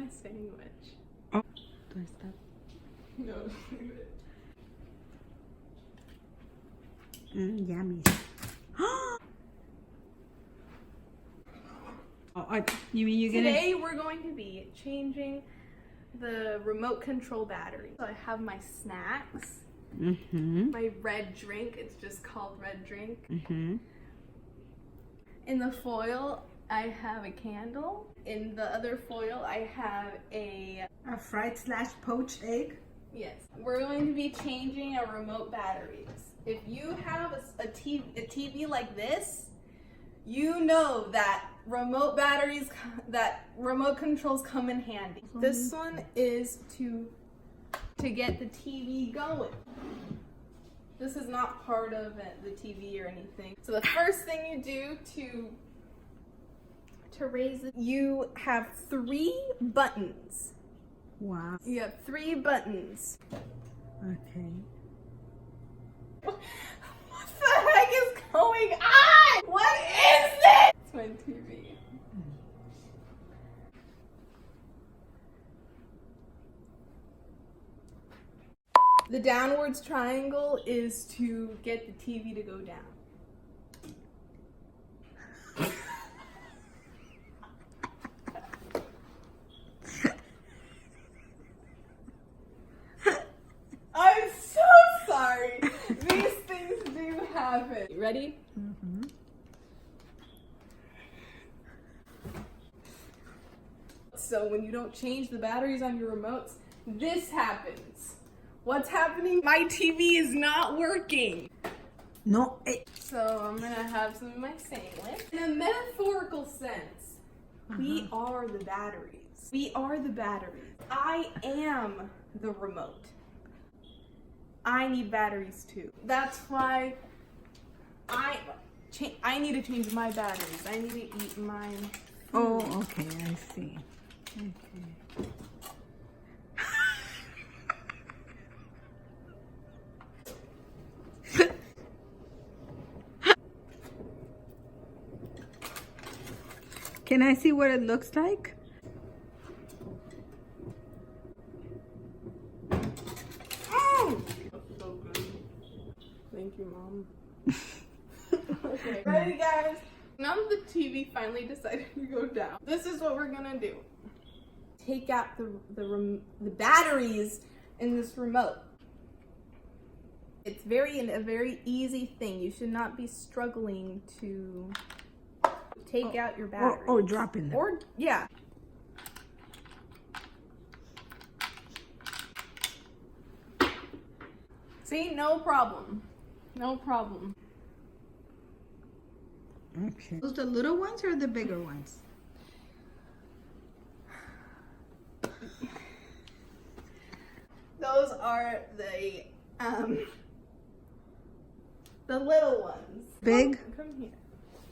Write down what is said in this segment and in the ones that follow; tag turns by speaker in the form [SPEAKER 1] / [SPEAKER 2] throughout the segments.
[SPEAKER 1] my sandwich.
[SPEAKER 2] Oh, do I stop?
[SPEAKER 1] No, leave it.
[SPEAKER 2] Yummy. You mean you're gonna?
[SPEAKER 1] Today we're going to be changing the remote control battery. So I have my snacks, my red drink. It's just called red drink. In the foil, I have a candle. In the other foil, I have a
[SPEAKER 2] fried / poached egg.
[SPEAKER 1] Yes, we're going to be changing our remote batteries. If you have a TV like this, you know that remote batteries, that remote controls come in handy. This one is to get the TV going. This is not part of the TV or anything. So the first thing you do to raise it, you have 3 buttons.
[SPEAKER 2] Wow.
[SPEAKER 1] You have 3 buttons.
[SPEAKER 2] Okay.
[SPEAKER 1] What the heck is going on? What is this? It's my TV. The downwards triangle is to get the TV to go down. I'm so sorry. These things do happen. You ready? So when you don't change the batteries on your remotes, this happens. What's happening? My TV is not working.
[SPEAKER 2] No.
[SPEAKER 1] So I'm gonna have some of my sandwich. In a metaphorical sense, we are the batteries. We are the batteries. I am the remote. I need batteries too. That's why I need to change my batteries. I need to eat mine.
[SPEAKER 2] Oh, okay. I see. Okay. Can I see what it looks like?
[SPEAKER 1] Oh! That's so good. Thank you, Mom. Okay, ready guys? Now that the TV finally decided to go down, this is what we're gonna do. Take out the batteries in this remote. It's a very easy thing. You should not be struggling to take out your batteries.
[SPEAKER 2] Or dropping them.
[SPEAKER 1] Or, yeah. See, no problem. No problem.
[SPEAKER 2] Okay. Those the little ones or the bigger ones?
[SPEAKER 1] Those are the little ones.
[SPEAKER 2] Big?
[SPEAKER 1] Come here.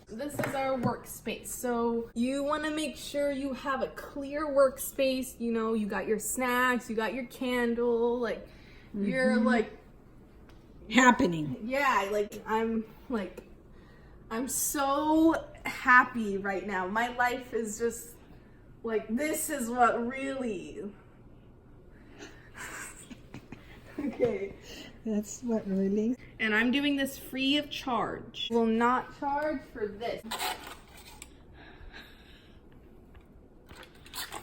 [SPEAKER 1] This is our workspace. So you want to make sure you have a clear workspace. You know, you got your snacks, you got your candle, like you're like
[SPEAKER 2] Happening.
[SPEAKER 1] yeah, I'm so happy right now. My life is just like, this is what really okay.
[SPEAKER 2] That's what really.
[SPEAKER 1] And I'm doing this free of charge. Will not charge for this.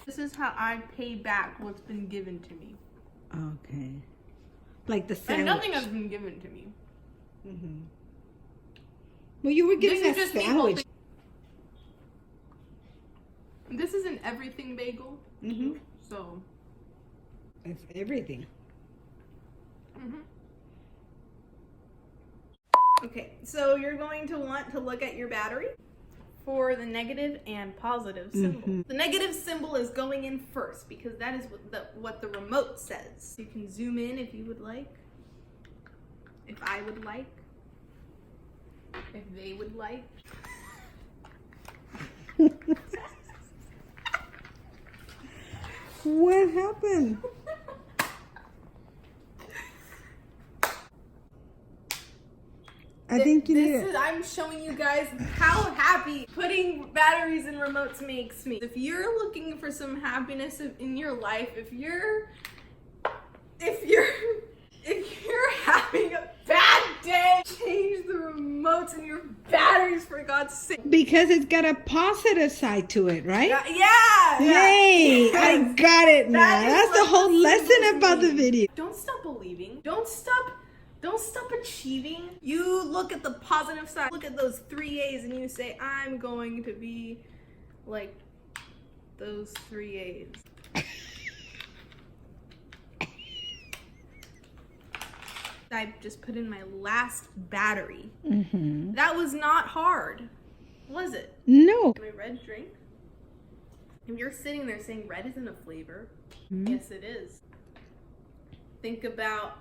[SPEAKER 1] This is how I pay back what's been given to me.
[SPEAKER 2] Okay. Like the
[SPEAKER 1] And
[SPEAKER 2] sandwich.
[SPEAKER 1] nothing has been given to me.
[SPEAKER 2] Well, you were getting
[SPEAKER 1] This is
[SPEAKER 2] a
[SPEAKER 1] just me
[SPEAKER 2] sandwich.
[SPEAKER 1] holding- This is an everything bagel. So.
[SPEAKER 2] It's everything.
[SPEAKER 1] Okay, so you're going to want to look at your battery for the negative and positive symbol. The negative symbol is going in first because that is what the remote says. You can zoom in if you would like, if I would like, if they would like.
[SPEAKER 2] What happened? I think you need it.
[SPEAKER 1] I'm showing you guys how happy putting batteries in remotes makes me. If you're looking for some happiness in your life, if you're having a bad day, change the remotes and your batteries, for God's sake.
[SPEAKER 2] Because it's got a positive side to it, right?
[SPEAKER 1] Yeah.
[SPEAKER 2] Yay!
[SPEAKER 1] Yes.
[SPEAKER 2] I got it now.
[SPEAKER 1] That is
[SPEAKER 2] That's
[SPEAKER 1] what
[SPEAKER 2] the whole
[SPEAKER 1] the
[SPEAKER 2] lesson
[SPEAKER 1] symbols
[SPEAKER 2] about the
[SPEAKER 1] mean.
[SPEAKER 2] video.
[SPEAKER 1] Don't stop believing. Don't stop achieving. You look at the positive side. Look at those 3 A's and you say, I'm going to be like those 3 A's. I just put in my last battery.
[SPEAKER 2] Mm-hmm.
[SPEAKER 1] That was not hard, was it?
[SPEAKER 2] No.
[SPEAKER 1] My red drink. If you're sitting there saying red isn't a flavor,
[SPEAKER 2] Mm-hmm.
[SPEAKER 1] yes it is. Think about.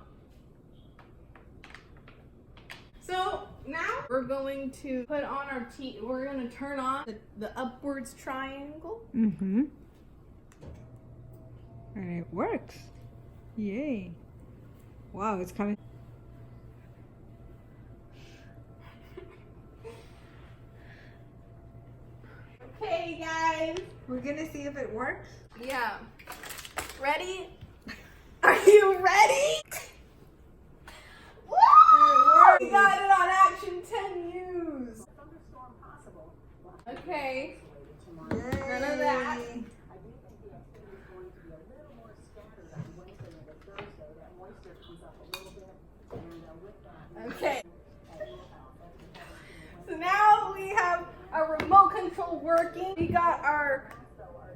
[SPEAKER 1] So now we're going to put on our we're going to turn on the upwards triangle.
[SPEAKER 2] Mm-hmm. And it works. Yay. Wow, it's coming.
[SPEAKER 1] Okay, guys.
[SPEAKER 2] We're gonna see if it works.
[SPEAKER 1] Yeah. Ready? Are you ready? Woo! We got it on Action 10 News. Okay. None of that. Okay. So now we have our remote control working. We got our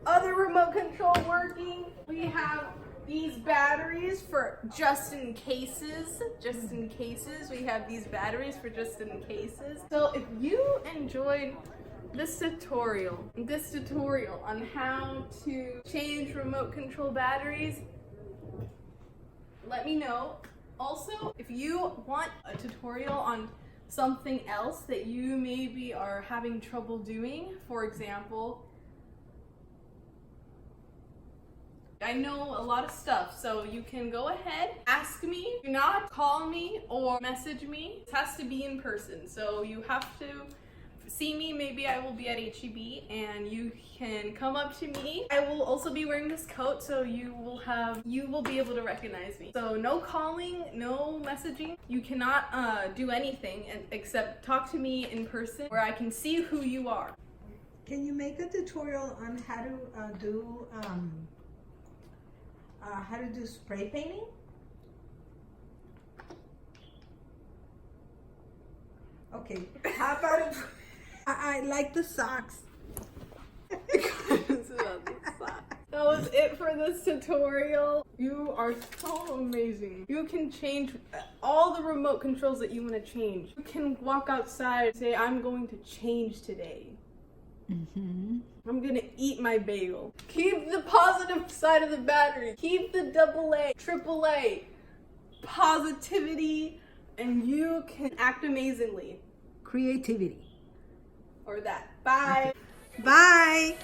[SPEAKER 1] other remote control working. We have these batteries for just in cases. Just in cases. We have these batteries for just in cases. So if you enjoyed this tutorial on how to change remote control batteries, let me know. Also, if you want a tutorial on something else that you maybe are having trouble doing, for example, I know a lot of stuff, so you can go ahead, ask me. Do not call me or message me. It has to be in person, so you have to see me. Maybe I will be at HEB and you can come up to me. I will also be wearing this coat, so you will be able to recognize me. So no calling, no messaging. You cannot do anything except talk to me in person where I can see who you are.
[SPEAKER 2] Can you make a tutorial on how to do spray painting? Okay. How about it? I like the socks.
[SPEAKER 1] That was it for this tutorial. You are so amazing. You can change all the remote controls that you want to change. You can walk outside and say, I'm going to change today.
[SPEAKER 2] Mm-hmm.
[SPEAKER 1] I'm gonna eat my bagel. Keep the positive side of the battery. Keep the AA, AAA, positivity, and you can act amazingly.
[SPEAKER 2] Creativity.
[SPEAKER 1] Or that. Bye.
[SPEAKER 2] Bye.